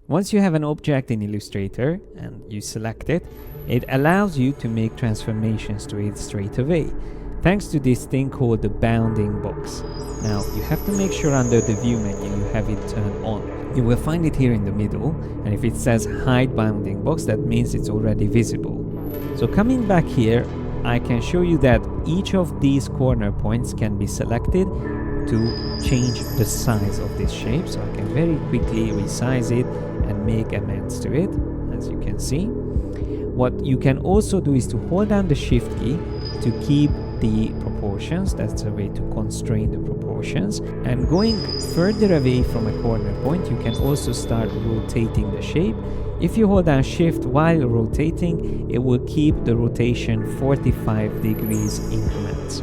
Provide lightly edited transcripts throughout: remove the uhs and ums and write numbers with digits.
Once you have an object in Illustrator and you select it, it allows you to make transformations to it straight away, thanks to this thing called the bounding box. Now, you have to make sure under the view menu you have it turned on. You will find it here in the middle, and if it says hide bounding box, that means it's already visible. So coming back here, I can show you that each of these corner points can be selected to change the size of this shape. So I can very quickly resize it and make amends to it, as you can see. What you can also do is to hold down the shift key to keep the proportions. That's a way to constrain the proportions. And going further away from a corner point, you can also start rotating the shape. If you hold down shift while rotating, it will keep the rotation 45 degrees increments.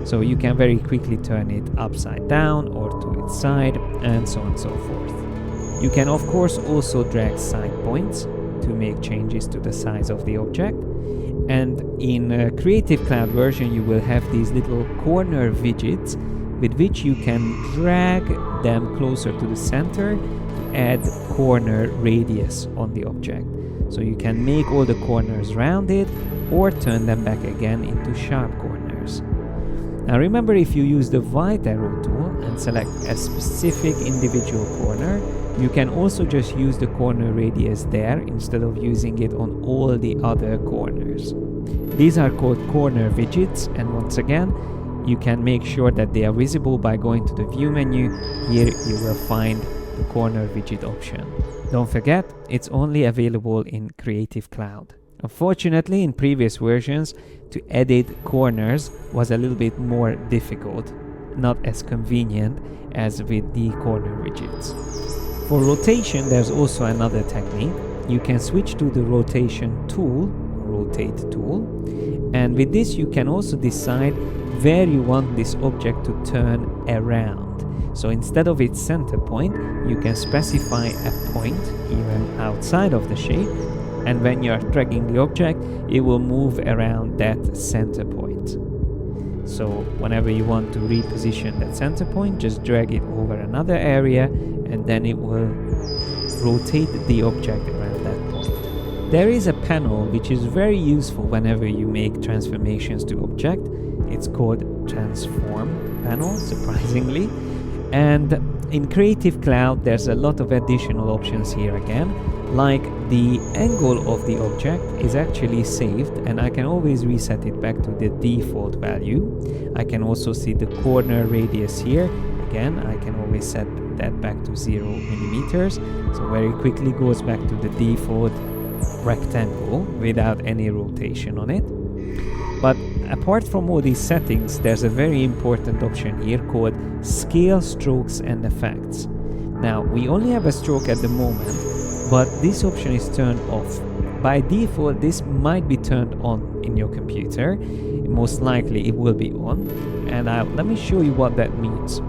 So you can very quickly turn it upside down or to its side, and so on and so forth. You can of course also drag side points to make changes to the size of the object. And in a Creative Cloud version, you will have these little corner widgets with which you can drag them closer to the center to add corner radius on the object. So you can make all the corners rounded or turn them back again into sharp corners. Now remember, if you use the white arrow tool and select a specific individual corner, you can also just use the corner radius there instead of using it on all the other corners. These are called corner widgets, and once again, you can make sure that they are visible by going to the view menu. Here you will find the corner widget option. Don't forget, it's only available in Creative Cloud. Unfortunately, in previous versions, to edit corners was a little bit more difficult, not as convenient as with the corner widgets. For rotation, there's also another technique. You can switch to the rotation tool, rotate tool, and with this you can also decide where you want this object to turn around. So instead of its center point, you can specify a point even outside of the shape, and when you are dragging the object, it will move around that center point. So whenever you want to reposition that center point, just drag it over another area, and then it will rotate the object around that point. There is a panel which is very useful whenever you make transformations to object. It's called Transform panel, surprisingly. And in Creative Cloud, there's a lot of additional options here again, like the angle of the object is actually saved, and I can always reset it back to the default value. I can also see the corner radius here. Again, I can always set that back to 0 millimeters, so very quickly goes back to the default rectangle without any rotation on it. But apart from all these settings, there's a very important option here called Scale Strokes and Effects. Now, we only have a stroke at the moment, but this option is turned off. By default, this might be turned on in your computer. Most likely it will be on, and let me show you what that means.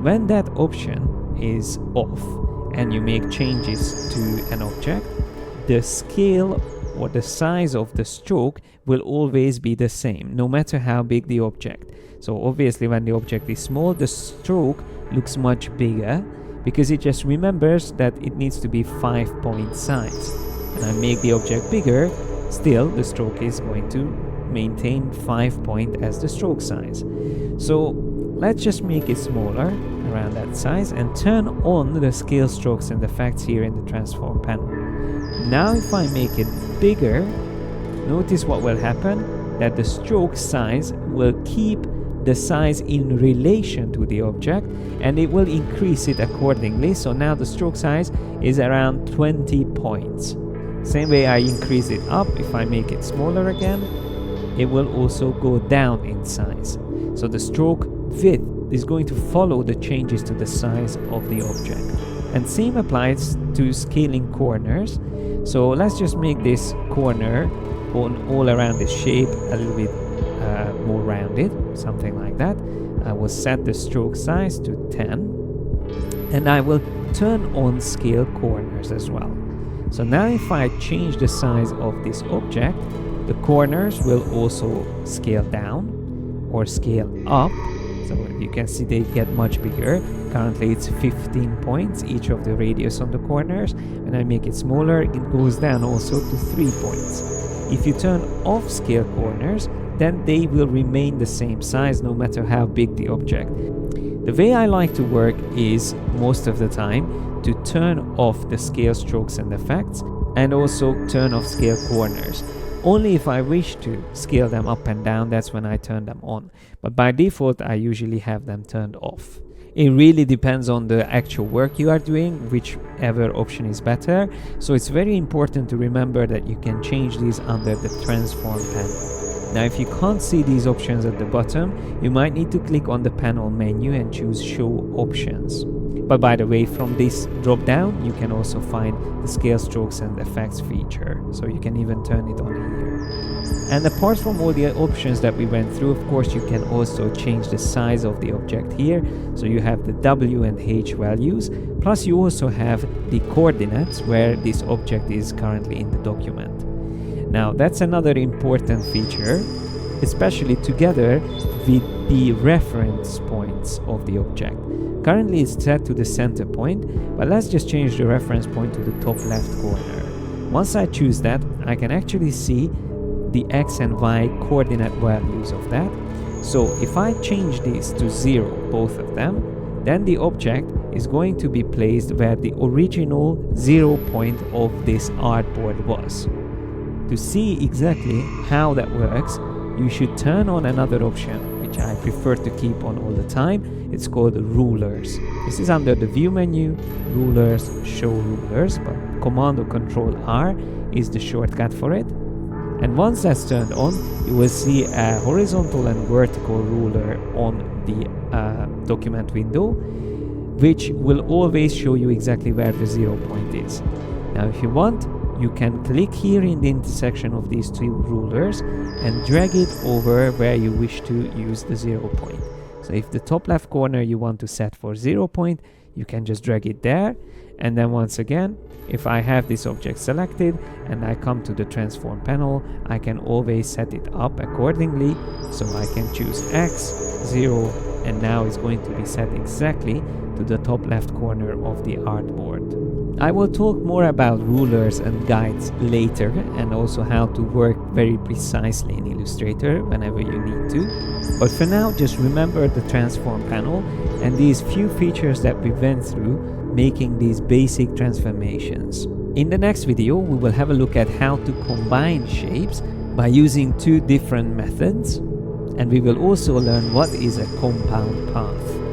When that option is off and you make changes to an object, the scale or the size of the stroke will always be the same, no matter how big the object. So obviously when the object is small, the stroke looks much bigger because it just remembers that it needs to be 5-point size. And I make the object bigger, still the stroke is going to maintain 5-point as the stroke size. So let's just make it smaller, around that size, and turn on the scale strokes and effects here in the transform panel. Now if I make it bigger, notice what will happen, that the stroke size will keep the size in relation to the object, and it will increase it accordingly. So now the stroke size is around 20 points. Same way I increase it up, if I make it smaller again, it will also go down in size. So the stroke width is going to follow the changes to the size of the object. And same applies to scaling corners. So let's just make this corner all around this shape a little bit more rounded, something like that. I will set the stroke size to 10, and I will turn on scale corners as well. So now if I change the size of this object, the corners will also scale down or scale up So you can see they get much bigger. Currently it's 15 points, each of the radius on the corners. When I make it smaller, it goes down also to 3 points. If you turn off scale corners, then they will remain the same size no matter how big the object. The way I like to work is, most of the time, to turn off the scale strokes and effects, and also turn off scale corners. Only if I wish to scale them up and down, that's when I turn them on. But by default, I usually have them turned off. It really depends on the actual work you are doing, whichever option is better. So it's very important to remember that you can change these under the transform panel. Now, if you can't see these options at the bottom, you might need to click on the panel menu and choose show options. But by the way, from this drop down, you can also find the scale strokes and effects feature. So you can even turn it on here. And apart from all the options that we went through, of course, you can also change the size of the object here. So you have the W and H values, plus you also have the coordinates where this object is currently in the document. Now, that's another important feature, especially together with the reference points of the object. Currently it's set to the center point, but let's just change the reference point to the top left corner. Once I choose that, I can actually see the X and Y coordinate values of that. So if I change these to 0, both of them, then the object is going to be placed where the original 0 point of this artboard was. To see exactly how that works, you should turn on another option, which I prefer to keep on all the time. It's called rulers. This is under the view menu, rulers, show rulers, but Command or Control R is the shortcut for it. And once that's turned on, you will see a horizontal and vertical ruler on the document window, which will always show you exactly where the 0 point is. Now, if you want, you can click here in the intersection of these two rulers and drag it over where you wish to use the 0 point. So if the top left corner you want to set for 0 point, you can just drag it there. And then once again, if I have this object selected and I come to the transform panel, I can always set it up accordingly. So I can choose X, 0, and now it's going to be set exactly to the top left corner of the artboard. I will talk more about rulers and guides later, and also how to work very precisely in Illustrator whenever you need to. But for now, just remember the transform panel and these few features that we went through, making these basic transformations. In the next video, we will have a look at how to combine shapes by using two different methods, and we will also learn what is a compound path.